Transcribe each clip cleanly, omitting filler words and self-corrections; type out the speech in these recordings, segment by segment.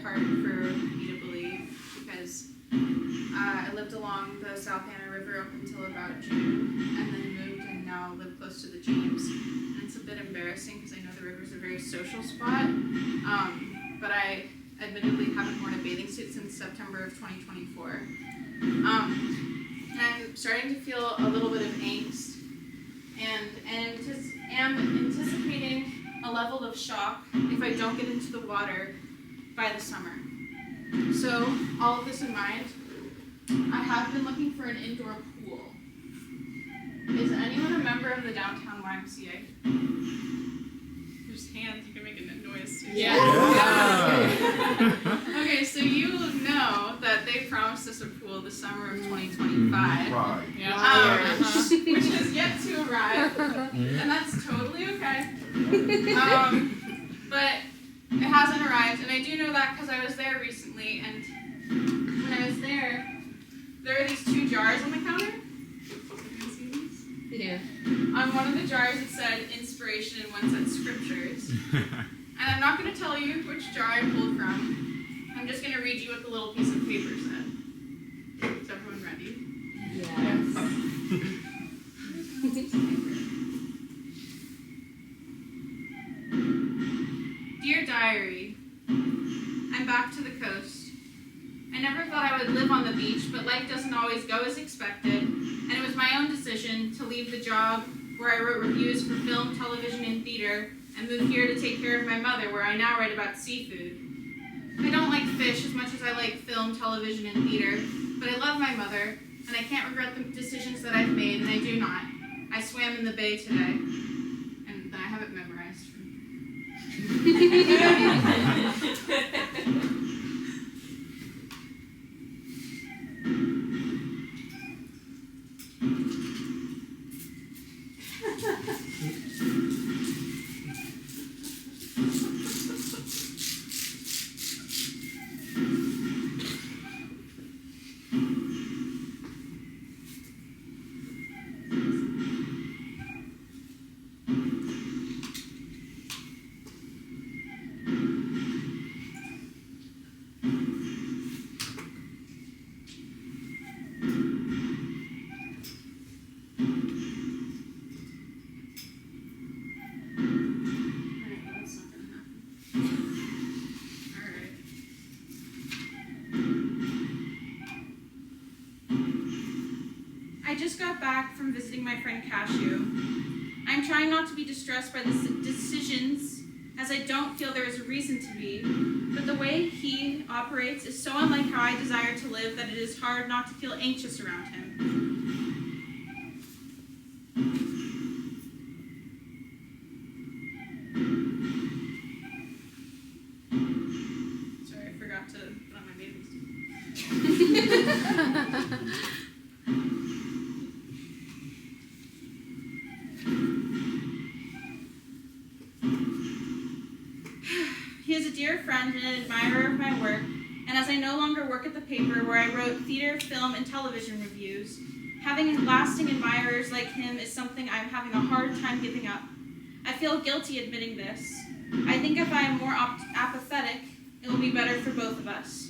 hard for me to believe because I lived along the South Anna River up until about June, and then moved and now live close to the James. And it's a bit embarrassing because I know the river's a very social spot, but I admittedly haven't worn a bathing suit since September of 2024. And I'm starting to feel a little bit of angst and am anticipating a level of shock if I don't get into the water by the summer. So, all of this in mind, I have been looking for an indoor pool. Is anyone a member of the downtown YMCA? There's hands, you can make a noise too. Yeah. Okay, so you know that they promised us a pool the summer of 2025. Right. Which has yet to arrive, and that's totally okay. But it hasn't arrived, and I do know that because I was there recently, and when I was there are these two jars on the counter. You can see these? Yeah. On one of the jars it said inspiration and one said scriptures. And I'm not going to tell you which jar I pulled from. I'm just going to read you what the little piece of paper said. Is everyone ready? Yes. Dear Diary, I'm back to the coast. I never thought I would live on the beach, but life doesn't always go as expected, and it was my own decision to leave the job where I wrote reviews for film, television, and theater, and move here to take care of my mother, where I now write about seafood. I don't like fish as much as I like film, television, and theater, but I love my mother, and I can't regret the decisions that I've made, and I do not. I swam in the bay today, and I have it memorized. I just got back from visiting my friend Cashew. I'm trying not to be distressed by the decisions, as I don't feel there is a reason to be, but the way he operates is so unlike how I desire to live that it is hard not to feel anxious around him. Sorry, I forgot to put on my bathing suit. He is a dear friend and an admirer of my work, and as I no longer work at the paper where I wrote theater, film, and television reviews, having lasting admirers like him is something I'm having a hard time giving up. I feel guilty admitting this. I think if I am more apathetic, it will be better for both of us.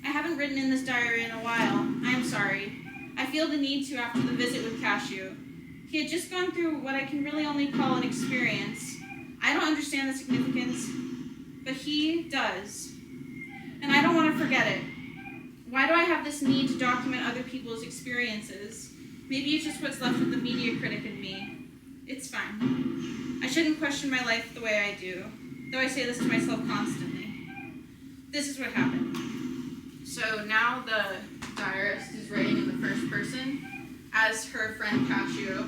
I haven't written in this diary in a while. I am sorry. I feel the need to after the visit with Cashew. He had just gone through what I can really only call an experience. I don't understand the significance, but he does. And I don't want to forget it. Why do I have this need to document other people's experiences? Maybe it's just what's left of the media critic in me. It's fine. I shouldn't question my life the way I do, though I say this to myself constantly. This is what happened. So now the diarist is writing in the first person as her friend Cashew.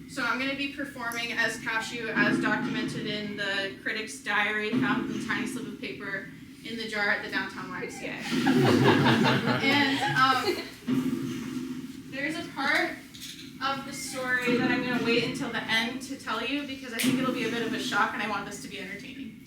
So I'm going to be performing as Cashew as documented in the critic's diary found in the tiny slip of paper in the jar at the downtown YMCA. And there's a part of the story that I'm going to wait until the end to tell you because I think it'll be a bit of a shock and I want this to be entertaining.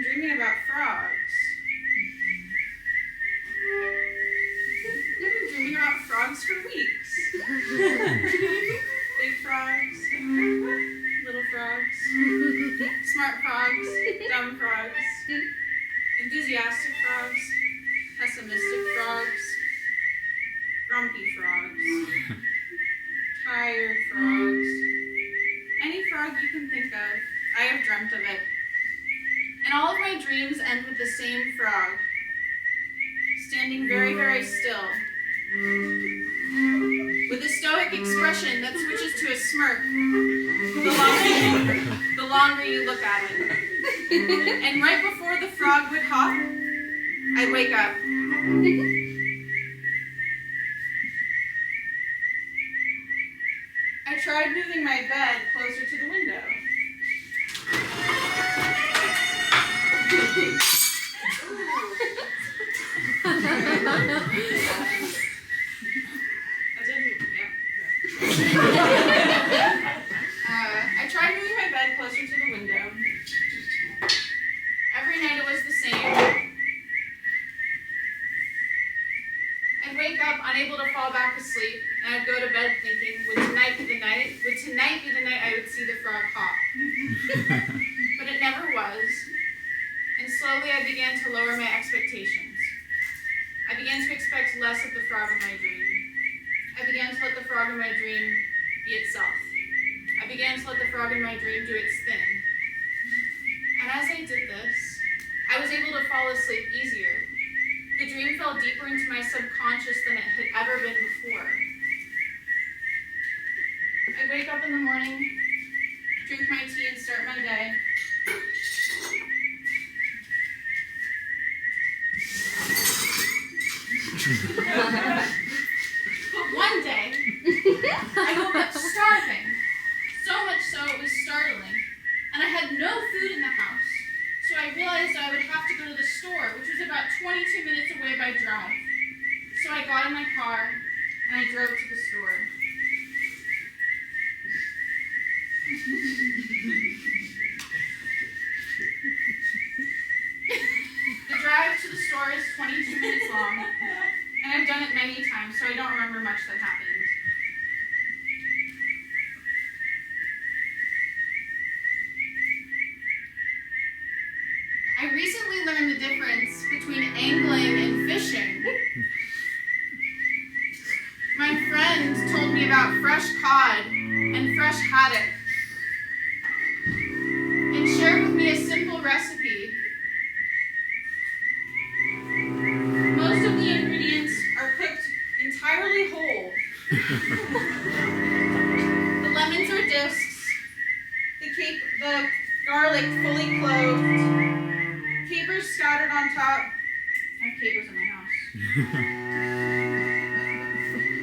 been dreaming about frogs. I've been dreaming about frogs for weeks. Big frogs, little frogs, smart frogs, dumb frogs, enthusiastic frogs, pessimistic frogs, grumpy frogs, tired frogs. Any frog you can think of, I have dreamt of it. And all of my dreams end with the same frog, standing very, very still, with a stoic expression that switches to a smirk the longer you look at it. And right before the frog would hop, I'd wake up. I tried moving my bed closer to the window. I tried moving my bed closer to the window. Every night it was the same. I'd wake up unable to fall back asleep, and I'd go to bed thinking, would tonight be the night? Would tonight be the night I would see the frog hop? But it never was. And slowly I began to lower my expectations. I began to expect less of the frog in my dream. I began to let the frog in my dream be itself. I began to let the frog in my dream do its thing. And as I did this, I was able to fall asleep easier. The dream fell deeper into my subconscious than it had ever been before. I'd wake up in the morning, drink my tea, and start my day. But one day, I woke up starving. So much so it was startling. And I had no food in the house. So I realized I would have to go to the store, which was about 22 minutes away by drive. So I got in my car and I drove to the store. The drive to the store is 22 minutes long, and I've done it many times, so I don't remember much that happened. I recently learned the difference between angling and fishing. My friend told me about fresh cod and fresh haddock and shared with me a simple recipe. Most of the ingredients are cooked entirely whole. The lemons are discs, the garlic fully cloved, capers scattered on top. I have capers in my house.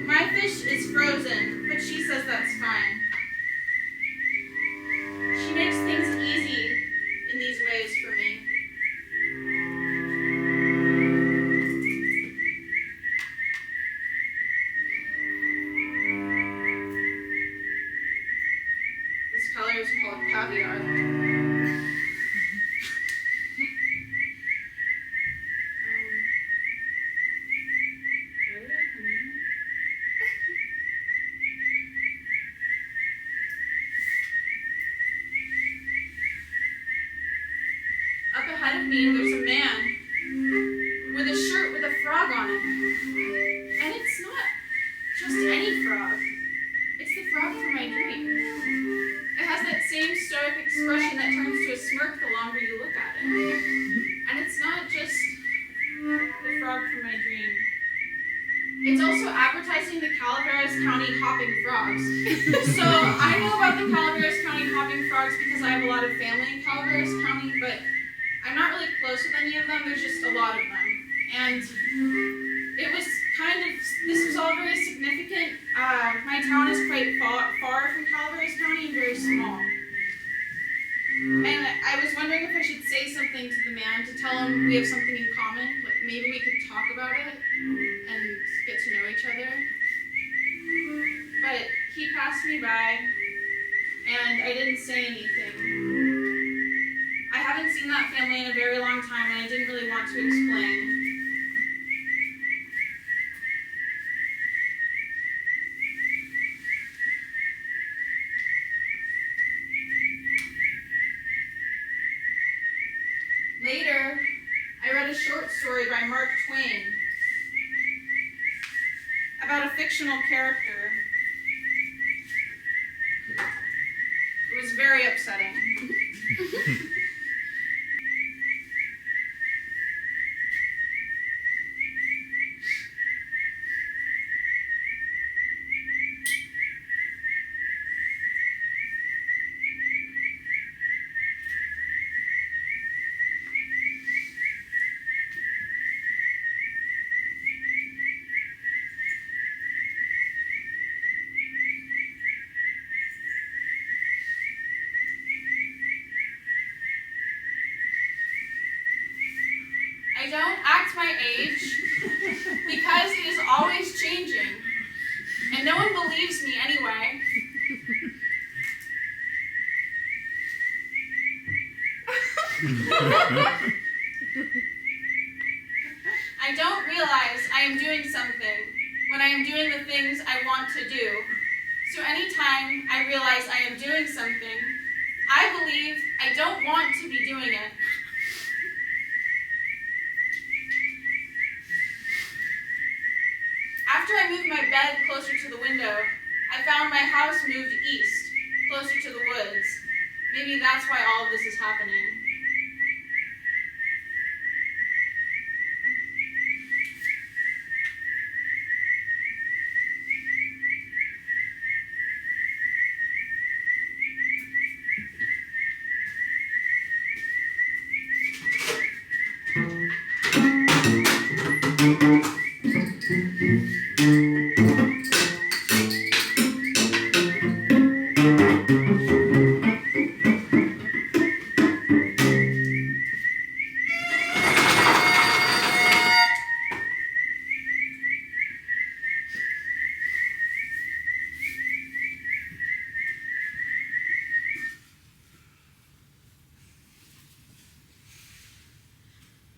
My fish is frozen, but she says that's fine. She makes things easy in these ways for me. This color is called caviar. Ahead of me, there's a man with a shirt with a frog on it. And it's not just any frog. It's the frog from my dream. It has that same stoic expression that turns to a smirk the longer you look at it. And it's not just the frog from my dream. It's also advertising the Calaveras County hopping frogs. So I know about the Calaveras County hopping frogs because I have a lot of family in Calaveras County, but I'm not really close with any of them. There's just a lot of them. And it was this was all very significant. My town is quite far from Calaveras County and very small. And I was wondering if I should say something to the man to tell him we have something in common. Like maybe we could talk about it and get to know each other. But he passed me by and I didn't say anything. I hadn't seen that family in a very long time, and I didn't really want to explain. Later, I read a short story by Mark Twain about a fictional character. It was very upsetting. I don't act my age because it is always changing, and no one believes me anyway. I don't realize I am doing something when I am doing the things I want to do. So anytime I realize I am doing something, I believe I don't want to be doing it. After I moved my bed closer to the window, I found my house moved east, closer to the woods. Maybe that's why all of this is happening.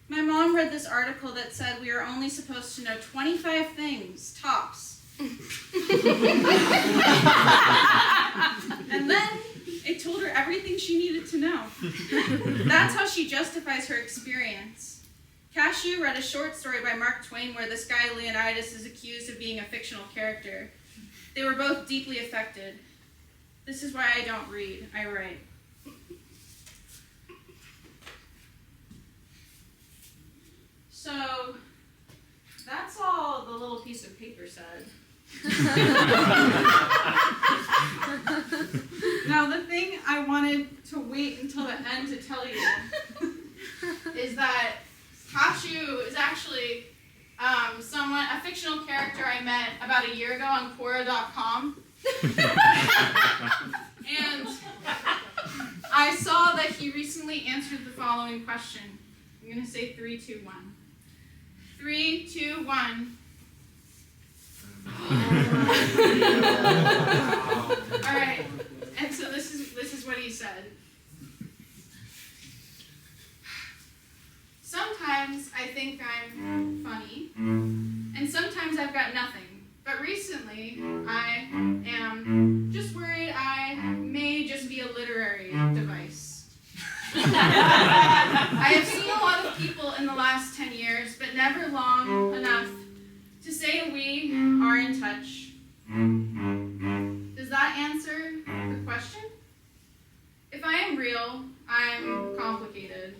My mom read this article that said we are only supposed to know 25 things, tops. And then it told her everything she needed to know. That's how she justifies her experience. Cashew read a short story by Mark Twain where this guy Leonidas is accused of being a fictional character. They were both deeply affected. This is why I don't read, I write. So, that's all the little piece of paper said. Now, the thing I wanted to wait until the end to tell you is that Cashew is actually a fictional character I met about a year ago on Quora.com. And I saw that he recently answered the following question. I'm going to say 3, 2, 1. 3, 2, 1. All right, and so this is what he said. Sometimes I think I'm funny, and sometimes I've got nothing. But recently, I am just worried I may just be a literary device. I have seen a lot of people in the last 10 years, but never long enough to say we are in touch. Does that answer the question? If I am real, I'm complicated.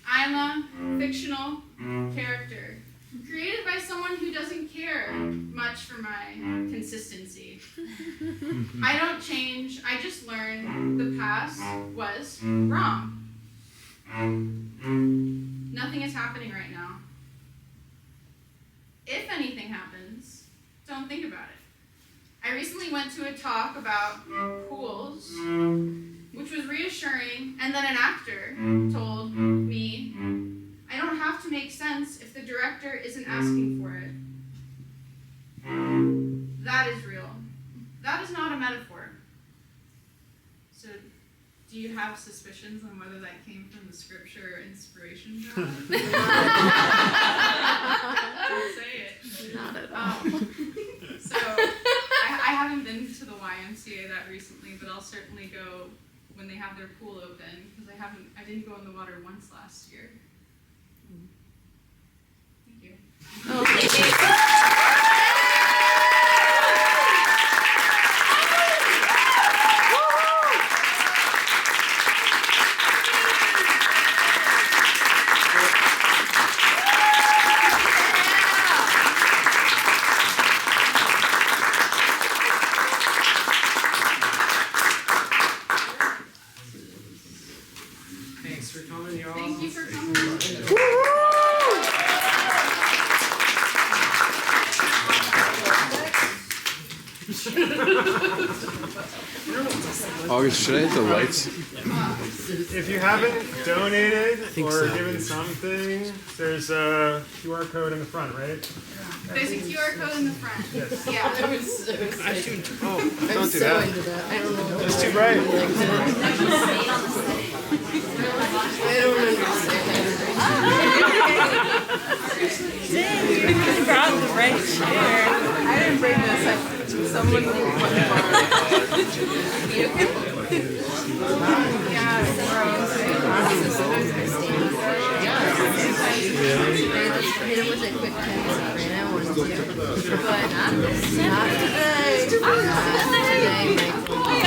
I'm a fictional character, created by someone who doesn't care much for my consistency. I don't change, I just learn the past was wrong. Nothing is happening right now. If anything happens, don't think about it. I recently went to a talk about pools, which was reassuring, and then an actor told me, I don't have to make sense if the director isn't asking for it. That is real. That is not a metaphor. So, Do you have suspicions on whether that came from the scripture or inspiration jar? Don't say it. Not at all. So I haven't been to the YMCA that recently, but I'll certainly go when they have their pool open because I didn't go in the water once last year. Thank you. Oh, thank you. Thanks for coming, y'all. Thank you for coming. August, should I hit the lights? If you haven't donated or given something, there's a QR code in the front, right? There's a QR code in the front. Yes. Yeah. Don't do that. It's too bright. I don't understand. Dang, you brought the right chair. I didn't bring this. Someone put it on. Hit him with a quick 10 and I wanted to, but not today.